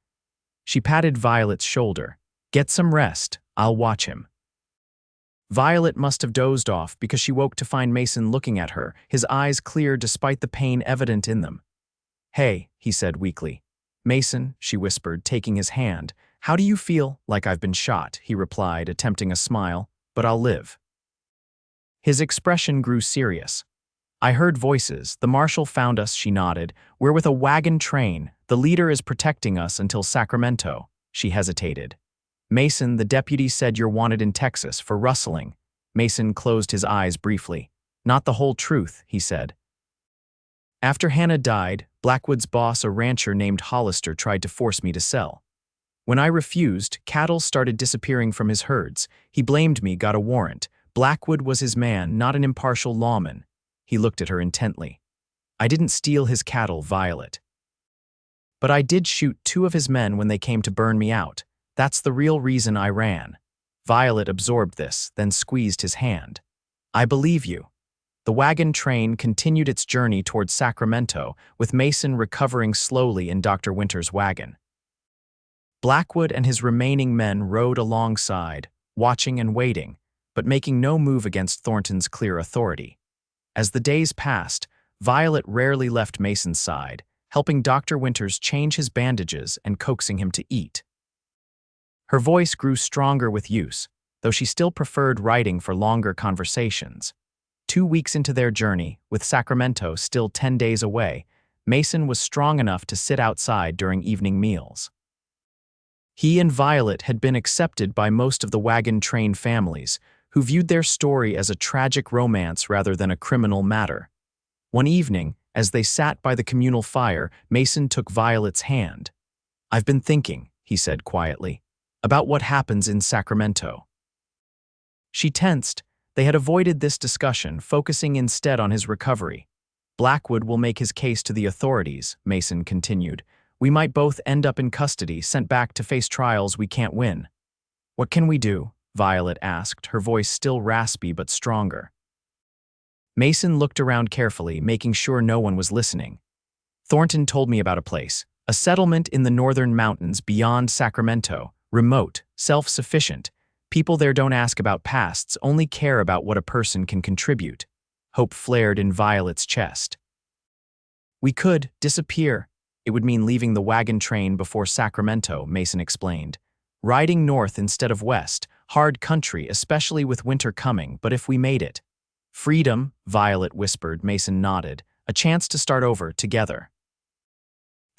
She patted Violet's shoulder. Get some rest. I'll watch him. Violet must have dozed off because she woke to find Mason looking at her, his eyes clear despite the pain evident in them. Hey, he said weakly. Mason, she whispered, taking his hand. How do you feel? Like I've been shot, he replied, attempting a smile. But I'll live. His expression grew serious. I heard voices. The marshal found us, she nodded. We're with a wagon train. The leader is protecting us until Sacramento. She hesitated. Mason, the deputy said you're wanted in Texas for rustling. Mason closed his eyes briefly. Not the whole truth, he said. After Hannah died, Blackwood's boss, a rancher named Hollister, tried to force me to sell. When I refused, cattle started disappearing from his herds. He blamed me, got a warrant. Blackwood was his man, not an impartial lawman. He looked at her intently. I didn't steal his cattle, Violet. But I did shoot 2 of his men when they came to burn me out. That's the real reason I ran. Violet absorbed this, then squeezed his hand. I believe you. The wagon train continued its journey toward Sacramento, with Mason recovering slowly in Dr. Winters' wagon. Blackwood and his remaining men rode alongside, watching and waiting, but making no move against Thornton's clear authority. As the days passed, Violet rarely left Mason's side, helping Dr. Winters change his bandages and coaxing him to eat. Her voice grew stronger with use, though she still preferred writing for longer conversations. 2 weeks into their journey, with Sacramento still 10 days away, Mason was strong enough to sit outside during evening meals. He and Violet had been accepted by most of the wagon train families, who viewed their story as a tragic romance rather than a criminal matter. One evening, as they sat by the communal fire, Mason took Violet's hand. I've been thinking, he said quietly, about what happens in Sacramento. She tensed. They had avoided this discussion, focusing instead on his recovery. Blackwood will make his case to the authorities, Mason continued. We might both end up in custody, sent back to face trials we can't win. What can we do? Violet asked, her voice still raspy but stronger. Mason looked around carefully, making sure no one was listening. Thornton told me about a place, a settlement in the northern mountains beyond Sacramento, remote, self-sufficient. People there don't ask about pasts, only care about what a person can contribute. Hope flared in Violet's chest. We could disappear. It would mean leaving the wagon train before Sacramento, Mason explained. Riding north instead of west, hard country, especially with winter coming, but if we made it. Freedom, Violet whispered. Mason nodded. A chance to start over, together.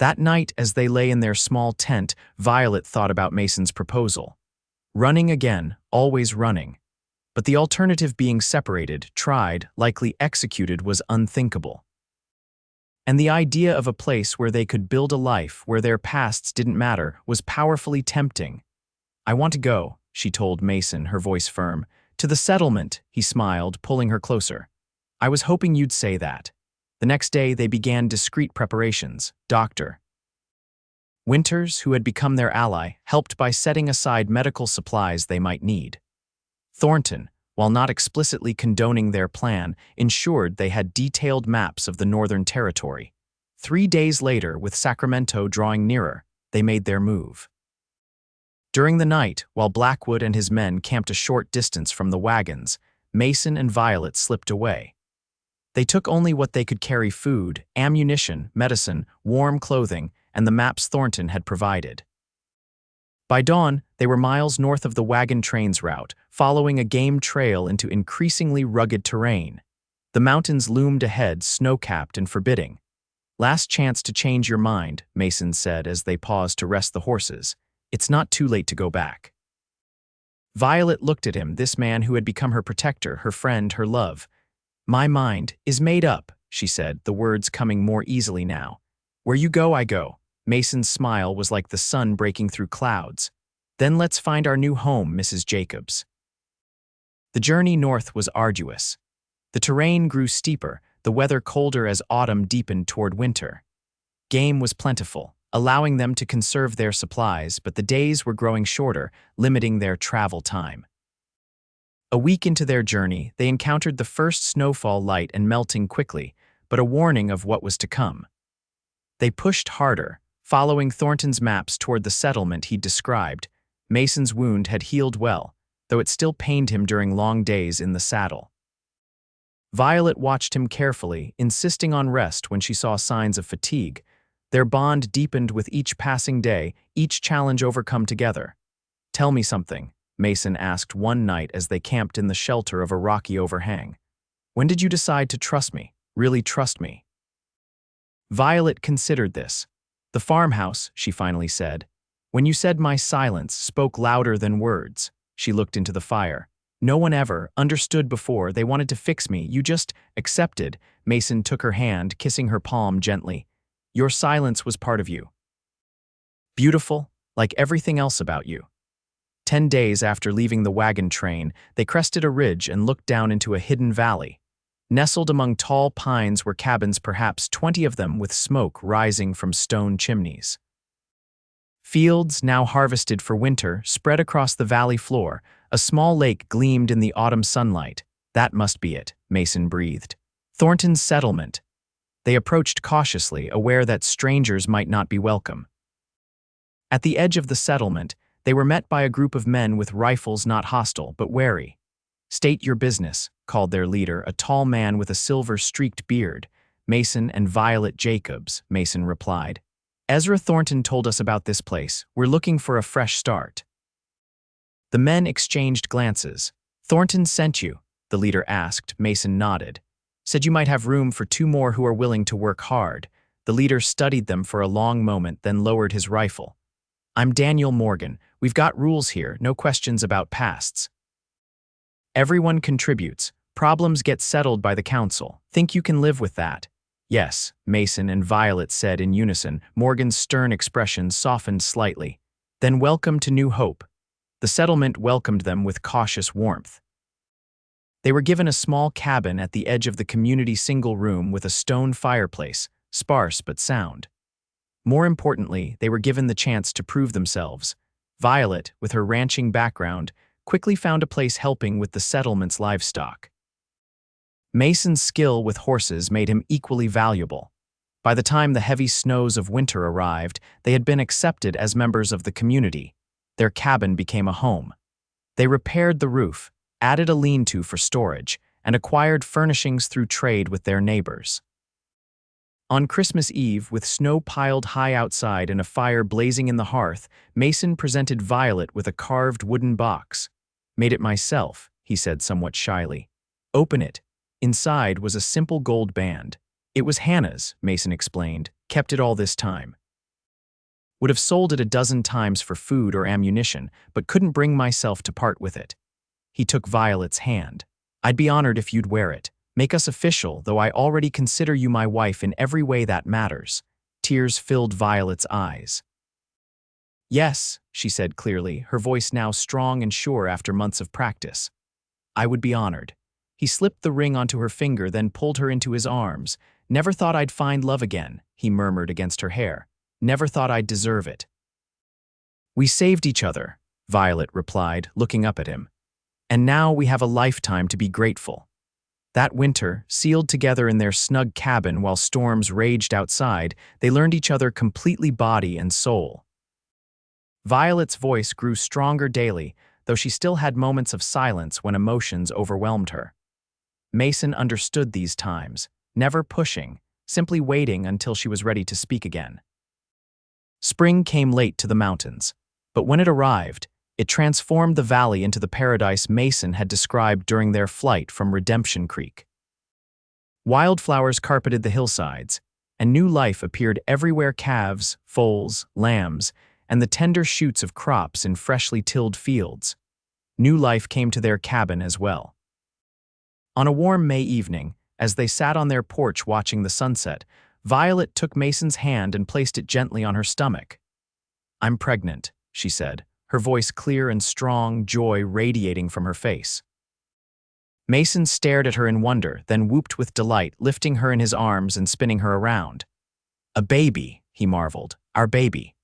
That night, as they lay in their small tent, Violet thought about Mason's proposal. Running again, always running. But the alternative, being separated, tried, likely executed, was unthinkable. And the idea of a place where they could build a life where their pasts didn't matter was powerfully tempting. I want to go, she told Mason, her voice firm. To the settlement, he smiled, pulling her closer. I was hoping you'd say that. The next day they began discreet preparations. Dr. Winters, who had become their ally, helped by setting aside medical supplies they might need. Thornton, while not explicitly condoning their plan, ensured they had detailed maps of the Northern Territory. 3 days later, with Sacramento drawing nearer, they made their move. During the night, while Blackwood and his men camped a short distance from the wagons, Mason and Violet slipped away. They took only what they could carry: food, ammunition, medicine, warm clothing, and the maps Thornton had provided. By dawn, they were miles north of the wagon train's route, following a game trail into increasingly rugged terrain. The mountains loomed ahead, snow-capped and forbidding. Last chance to change your mind, Mason said as they paused to rest the horses. It's not too late to go back. Violet looked at him, this man who had become her protector, her friend, her love. My mind is made up, she said, the words coming more easily now. Where you go, I go. Mason's smile was like the sun breaking through clouds. Then let's find our new home, Mrs. Jacobs. The journey north was arduous. The terrain grew steeper, the weather colder as autumn deepened toward winter. Game was plentiful, allowing them to conserve their supplies, but the days were growing shorter, limiting their travel time. A week into their journey, they encountered the first snowfall light and melting quickly, but a warning of what was to come. They pushed harder, following Thornton's maps toward the settlement he'd described. Mason's wound had healed well, though it still pained him during long days in the saddle. Violet watched him carefully, insisting on rest when she saw signs of fatigue. Their bond deepened with each passing day, each challenge overcome together. "Tell me something," Mason asked one night as they camped in the shelter of a rocky overhang. "When did you decide to trust me, really trust me?" Violet considered this. "The farmhouse," she finally said. "When you said my silence spoke louder than words." She looked into the fire. "No one ever understood before. They wanted to fix me. You just accepted." Mason took her hand, kissing her palm gently. "Your silence was part of you. Beautiful, like everything else about you." 10 days after leaving the wagon train, they crested a ridge and looked down into a hidden valley. Nestled among tall pines were cabins, perhaps 20 of them, with smoke rising from stone chimneys. Fields, now harvested for winter, spread across the valley floor. A small lake gleamed in the autumn sunlight. "That must be it," Mason breathed. "Thornton's settlement." They approached cautiously, aware that strangers might not be welcome. At the edge of the settlement, they were met by a group of men with rifles, not hostile, but wary. "State your business," called their leader, a tall man with a silver-streaked beard. "Mason and Violet Jacobs," Mason replied. "Ezra Thornton told us about this place. We're looking for a fresh start." The men exchanged glances. "Thornton sent you?" the leader asked. Mason nodded. "Said you might have room for 2 more who are willing to work hard." The leader studied them for a long moment, then lowered his rifle. "I'm Daniel Morgan. We've got rules here, no questions about pasts. Everyone contributes. Problems get settled by the council. Think you can live with that?" "Yes," Mason and Violet said in unison. Morgan's stern expression softened slightly. "Then welcome to New Hope." The settlement welcomed them with cautious warmth. They were given a small cabin at the edge of the community, single room with a stone fireplace, sparse but sound. More importantly, they were given the chance to prove themselves. Violet, with her ranching background, quickly found a place helping with the settlement's livestock. Mason's skill with horses made him equally valuable. By the time the heavy snows of winter arrived, they had been accepted as members of the community. Their cabin became a home. They repaired the roof, added a lean-to for storage, and acquired furnishings through trade with their neighbors. On Christmas Eve, with snow piled high outside and a fire blazing in the hearth, Mason presented Violet with a carved wooden box. "Made it myself," he said somewhat shyly. "Open it." Inside was a simple gold band. "It was Hannah's," Mason explained. "Kept it all this time. Would have sold it a dozen times for food or ammunition, but couldn't bring myself to part with it." He took Violet's hand. "I'd be honored if you'd wear it. Make us official, though I already consider you my wife in every way that matters." Tears filled Violet's eyes. "Yes," she said clearly, her voice now strong and sure after months of practice. "I would be honored." He slipped the ring onto her finger, then pulled her into his arms. "Never thought I'd find love again," he murmured against her hair. "Never thought I'd deserve it." "We saved each other," Violet replied, looking up at him. "And now we have a lifetime to be grateful." That winter, sealed together in their snug cabin while storms raged outside, they learned each other completely, body and soul. Violet's voice grew stronger daily, though she still had moments of silence when emotions overwhelmed her. Mason understood these times, never pushing, simply waiting until she was ready to speak again. Spring came late to the mountains, but when it arrived, it transformed the valley into the paradise Mason had described during their flight from Redemption Creek. Wildflowers carpeted the hillsides, and new life appeared everywhere: calves, foals, lambs, and the tender shoots of crops in freshly tilled fields. New life came to their cabin as well. On a warm May evening, as they sat on their porch watching the sunset, Violet took Mason's hand and placed it gently on her stomach. "I'm pregnant," she said, her voice clear and strong, joy radiating from her face. Mason stared at her in wonder, then whooped with delight, lifting her in his arms and spinning her around. "A baby," he marveled. "Our baby."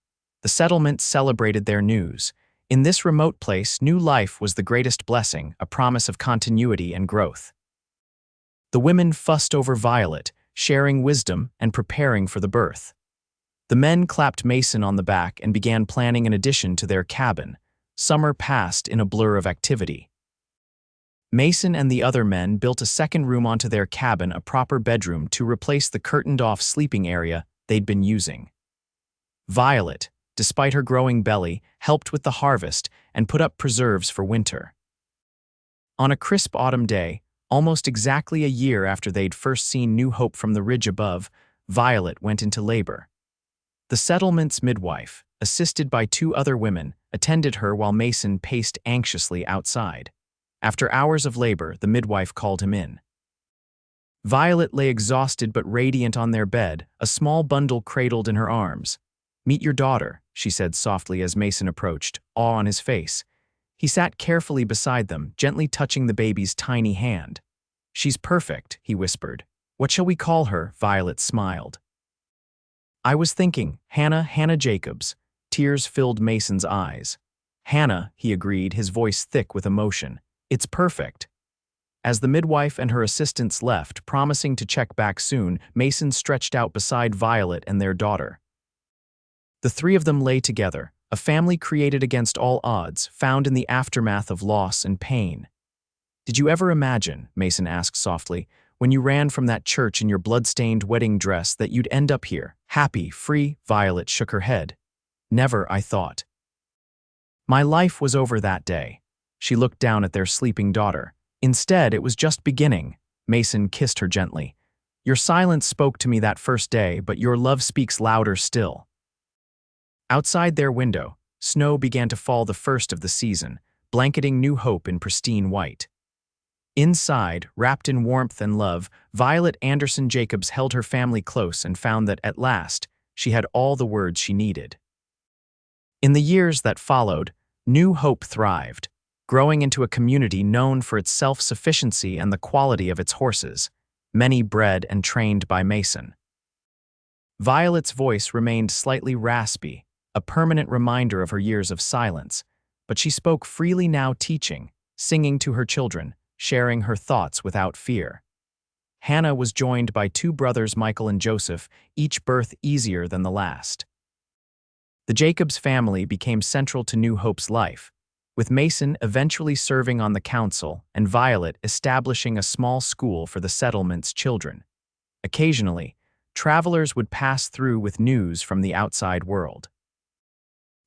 The settlement celebrated their news. In this remote place, new life was the greatest blessing, a promise of continuity and growth. The women fussed over Violet, sharing wisdom and preparing for the birth. The men clapped Mason on the back and began planning an addition to their cabin. Summer passed in a blur of activity. Mason and the other men built a second room onto their cabin, a proper bedroom, to replace the curtained-off sleeping area they'd been using. Violet, despite her growing belly, helped with the harvest and put up preserves for winter. On a crisp autumn day, almost exactly a year after they'd first seen New Hope from the ridge above, Violet went into labor. The settlement's midwife, assisted by 2 other women, attended her while Mason paced anxiously outside. After hours of labor, the midwife called him in. Violet lay exhausted but radiant on their bed, a small bundle cradled in her arms. "Meet your daughter," she said softly as Mason approached, awe on his face. He sat carefully beside them, gently touching the baby's tiny hand. "She's perfect," he whispered. "What shall we call her?" Violet smiled. "I was thinking, Hannah Jacobs." Tears filled Mason's eyes. "Hannah," he agreed, his voice thick with emotion. "It's perfect." As the midwife and her assistants left, promising to check back soon, Mason stretched out beside Violet and their daughter. The 3 of them lay together, a family created against all odds, found in the aftermath of loss and pain. "Did you ever imagine," Mason asked softly, "when you ran from that church in your blood-stained wedding dress, that you'd end up here, happy, free?" Violet shook her head. "Never, I thought. My life was over that day." She looked down at their sleeping daughter. "Instead, it was just beginning." Mason kissed her gently. "Your silence spoke to me that first day, but your love speaks louder still." Outside their window, snow began to fall, the first of the season, blanketing New Hope in pristine white. Inside, wrapped in warmth and love, Violet Anderson Jacobs held her family close and found that, at last, she had all the words she needed. In the years that followed, New Hope thrived, growing into a community known for its self-sufficiency and the quality of its horses, many bred and trained by Mason. Violet's voice remained slightly raspy, a permanent reminder of her years of silence, but she spoke freely now, teaching, singing to her children, sharing her thoughts without fear. Hannah was joined by 2 brothers, Michael and Joseph, each birth easier than the last. The Jacobs family became central to New Hope's life, with Mason eventually serving on the council and Violet establishing a small school for the settlement's children. Occasionally, travelers would pass through with news from the outside world.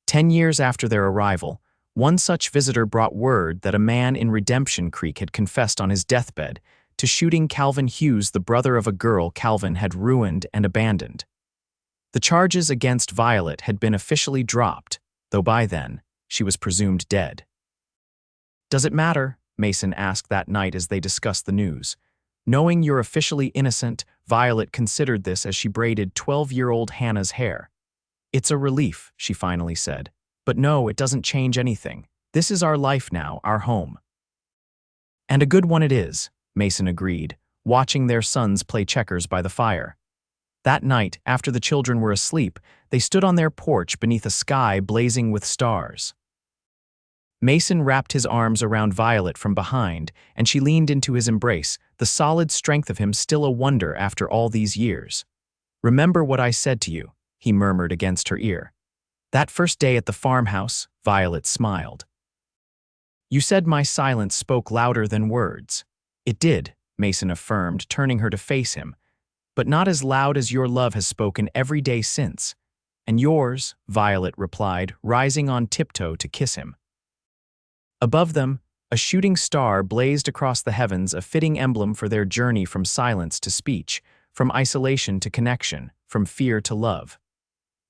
10 years after their arrival, one such visitor brought word that a man in Redemption Creek had confessed on his deathbed to shooting Calvin Hughes, the brother of a girl Calvin had ruined and abandoned. The charges against Violet had been officially dropped, though by then, she was presumed dead. "Does it matter?" Mason asked that night as they discussed the news. "Knowing you're officially innocent," Violet considered this as she braided 12-year-old Hannah's hair. "It's a relief," she finally said. "But no, it doesn't change anything. This is our life now, our home." "And a good one it is," Mason agreed, watching their sons play checkers by the fire. That night, after the children were asleep, they stood on their porch beneath a sky blazing with stars. Mason wrapped his arms around Violet from behind, and she leaned into his embrace, the solid strength of him still a wonder after all these years. "Remember what I said to you," he murmured against her ear. "That first day at the farmhouse," Violet smiled. "You said my silence spoke louder than words." "It did," Mason affirmed, turning her to face him. "But not as loud as your love has spoken every day since." "And yours," Violet replied, rising on tiptoe to kiss him. Above them, a shooting star blazed across the heavens, a fitting emblem for their journey from silence to speech, from isolation to connection, from fear to love.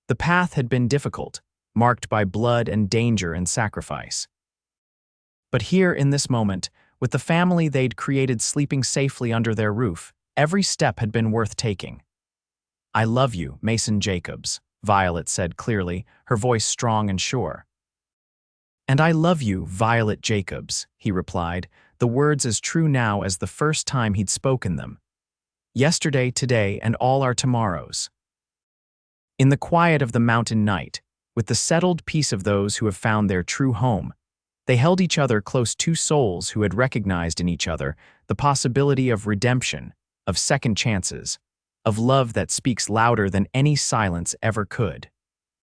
The path had been difficult, marked by blood and danger and sacrifice. But here, in this moment, with the family they'd created sleeping safely under their roof, every step had been worth taking. "I love you, Mason Jacobs," Violet said clearly, her voice strong and sure. "And I love you, Violet Jacobs," he replied, the words as true now as the first time he'd spoken them. Yesterday, today, and all our tomorrows. In the quiet of the mountain night, with the settled peace of those who have found their true home, they held each other close, two souls who had recognized in each other the possibility of redemption, of second chances, of love that speaks louder than any silence ever could.